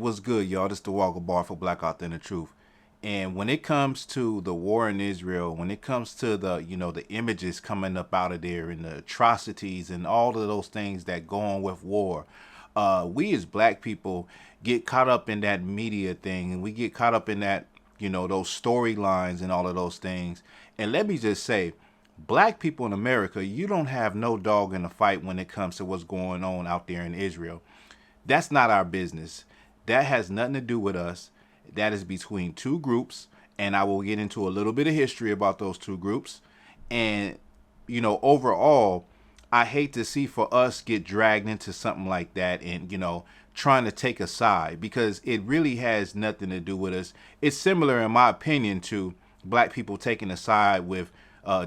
what's good, y'all? This is the Walker Bar for Black Authentic Truth. And when it comes to the war in Israel, when it comes to the, the images coming up out of there and the atrocities and all of those things that go on with war, we as black people get caught up in that media thing, and we get caught up in that, those storylines and all of those things. And let me just say, black people in America, you don't have no dog in the fight when it comes to what's going on out there in Israel. That's not our business. That has nothing to do with us. That is between two groups, and I will get into a little bit of history about those two groups. And, overall, I hate to see for us get dragged into something like that and, trying to take a side, because it really has nothing to do with us. It's similar, in my opinion, to black people taking a side with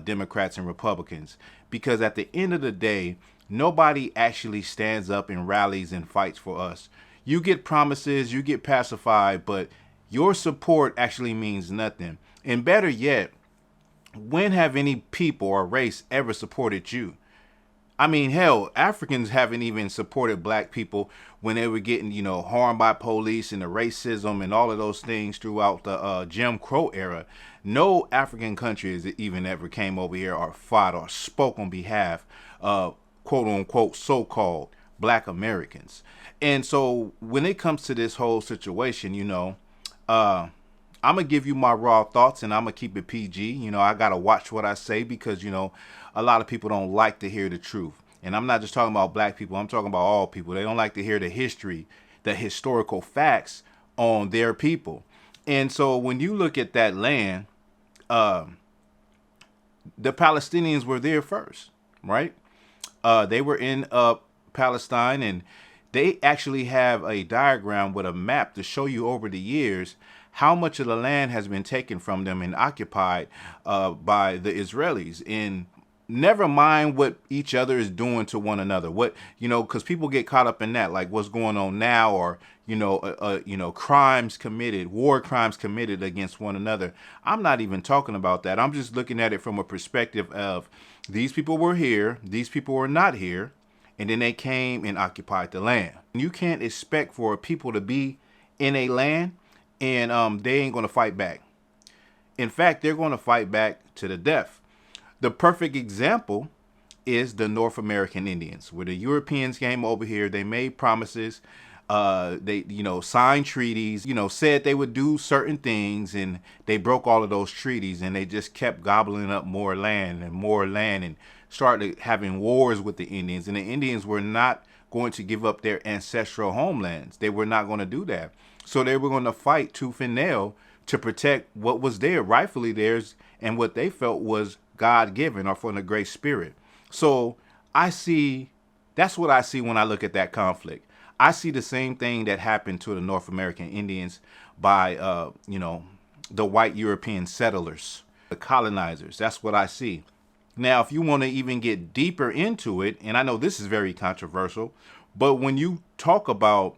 Democrats and Republicans, because at the end of the day, nobody actually stands up and rallies and fights for us. You get promises, you get pacified, but your support actually means nothing. And better yet, when have any people or race ever supported you? I mean, hell, Africans haven't even supported black people when they were getting, harmed by police and the racism and all of those things throughout the Jim Crow era. No African countries even ever came over here or fought or spoke on behalf of quote unquote so-called black Americans. And so when it comes to this whole situation, I'm gonna give you my raw thoughts, and I'm gonna keep it PG. I gotta watch what I say, because a lot of people don't like to hear the truth. And I'm not just talking about black people, I'm talking about all people. They don't like to hear the history, the historical facts on their people. And so when you look at that land, the Palestinians were there first, right? They were in Palestine, and they actually have a diagram with a map to show you over the years how much of the land has been taken from them and occupied by the Israelis. And never mind what each other is doing to one another. What, because people get caught up in that, like what's going on now, or, crimes committed, war crimes committed against one another. I'm not even talking about that. I'm just looking at it from a perspective of these people were here, these people were not here, and then they came and occupied the land. You can't expect for people to be in a land and they ain't going to fight back. In fact, they're going to fight back to the death. The perfect example is the North American Indians, where the Europeans came over here. They made promises. They, signed treaties, said they would do certain things, and they broke all of those treaties, and they just kept gobbling up more land and started having wars with the Indians. And the Indians were not going to give up their ancestral homelands. They were not going to do that. So they were going to fight tooth and nail to protect what was there, rightfully theirs, and what they felt was God-given or from the Great Spirit. So that's what I see when I look at that conflict. I see the same thing that happened to the North American Indians by, the white European settlers, the colonizers. That's what I see. Now, if you want to even get deeper into it, and I know this is very controversial, but when you talk about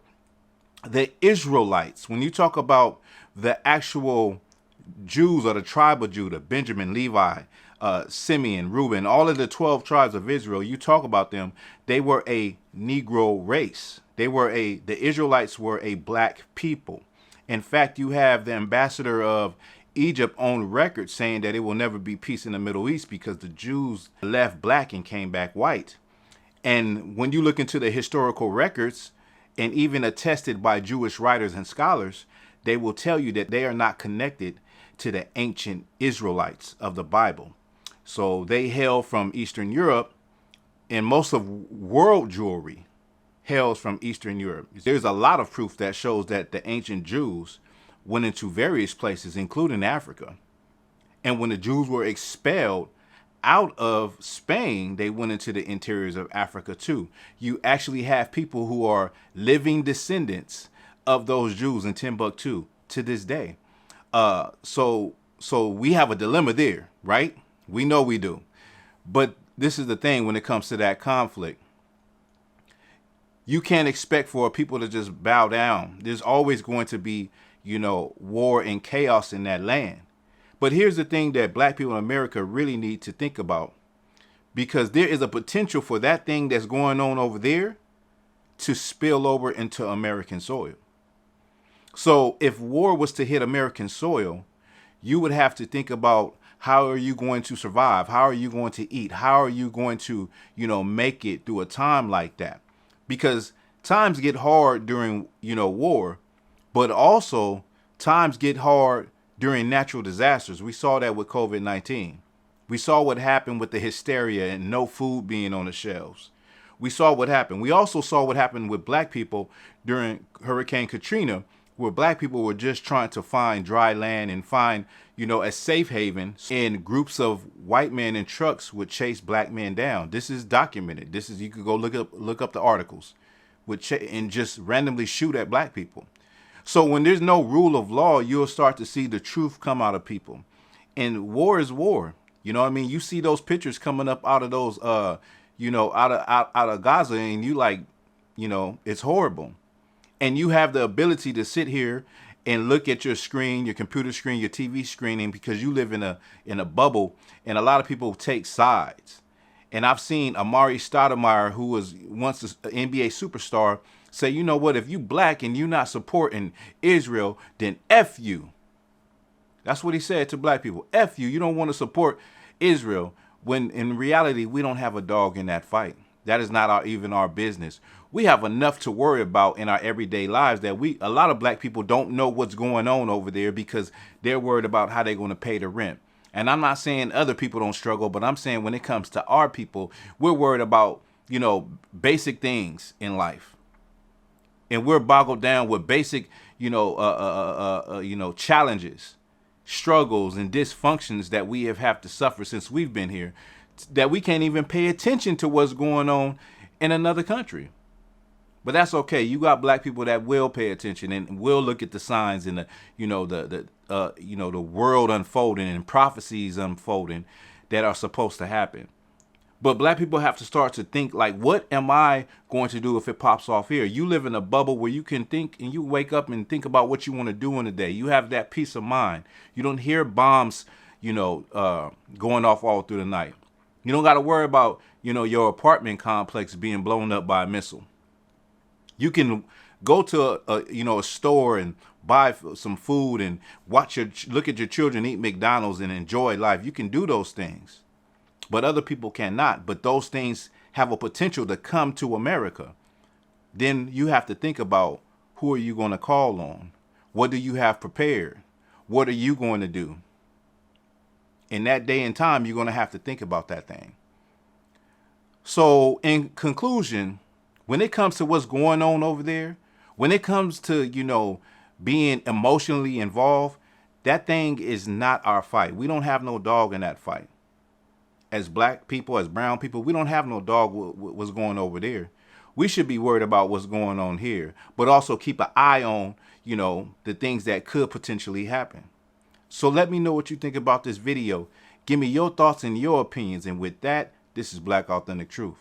the Israelites, when you talk about the actual Jews or the tribe of Judah, Benjamin, Levi, Simeon, Reuben, all of the 12 tribes of Israel, you talk about them, they were a Negro race. The Israelites were a black people. In fact, you have the ambassador of Egypt on record saying that it will never be peace in the Middle East because the Jews left black and came back white. And when you look into the historical records, and even attested by Jewish writers and scholars, they will tell you that they are not connected to the ancient Israelites of the Bible. So they hail from Eastern Europe, and most of world Jewry hails from Eastern Europe. There's a lot of proof that shows that the ancient Jews went into various places, including Africa. And when the Jews were expelled out of Spain, they went into the interiors of Africa too. You actually have people who are living descendants of those Jews in Timbuktu to this day. So we have a dilemma there, right? We know we do. But this is the thing when it comes to that conflict. You can't expect for people to just bow down. There's always going to be, war and chaos in that land. But here's the thing that black people in America really need to think about, because there is a potential for that thing that's going on over there to spill over into American soil. So if war was to hit American soil, you would have to think about how are you going to survive? How are you going to eat? How are you going to, make it through a time like that? Because times get hard during, war, but also times get hard during natural disasters. We saw that with COVID-19. We saw what happened with the hysteria and no food being on the shelves. We saw what happened. We also saw what happened with black people during Hurricane Katrina, where black people were just trying to find dry land and find, a safe haven. And groups of white men in trucks would chase black men down. This is documented. You could go look up the articles, and just randomly shoot at black people. So when there's no rule of law, you'll start to see the truth come out of people. And war is war. You know what I mean? You see those pictures coming up out of those, out of Gaza, and you like, it's horrible. And you have the ability to sit here and look at your screen, your computer screen, your TV screen, and because you live in a bubble, and a lot of people take sides. And I've seen Amari Stoudemire, who was once an NBA superstar, say, you know what, if you black and you not supporting Israel, then F you. That's what he said to black people. F you. You don't want to support Israel, when in reality, we don't have a dog in that fight. That is not even our business. We have enough to worry about in our everyday lives that a lot of black people don't know what's going on over there because they're worried about how they're going to pay the rent. And I'm not saying other people don't struggle, but I'm saying when it comes to our people, we're worried about, basic things in life. And we're boggled down with basic, challenges, struggles, and dysfunctions that we have to suffer since we've been here, that we can't even pay attention to what's going on in another country. But that's okay. You got black people that will pay attention and will look at the signs and the world unfolding and prophecies unfolding that are supposed to happen. But black people have to start to think like, what am I going to do if it pops off here? You live in a bubble where you can think and you wake up and think about what you want to do in the day. You have that peace of mind. You don't hear bombs, going off all through the night. You don't got to worry about, your apartment complex being blown up by a missile. You can go to a store and buy some food and look at your children eat McDonald's and enjoy life. You can do those things. But other people cannot. But those things have a potential to come to America. Then you have to think about, who are you going to call on? What do you have prepared? What are you going to do? In that day and time, you're going to have to think about that thing. So in conclusion, when it comes to what's going on over there, when it comes to, being emotionally involved, that thing is not our fight. We don't have no dog in that fight. As black people, as brown people, we don't have no dog what's going over there. We should be worried about what's going on here, but also keep an eye on, the things that could potentially happen. So let me know what you think about this video. Give me your thoughts and your opinions. And with that, this is Black Authentic Truth.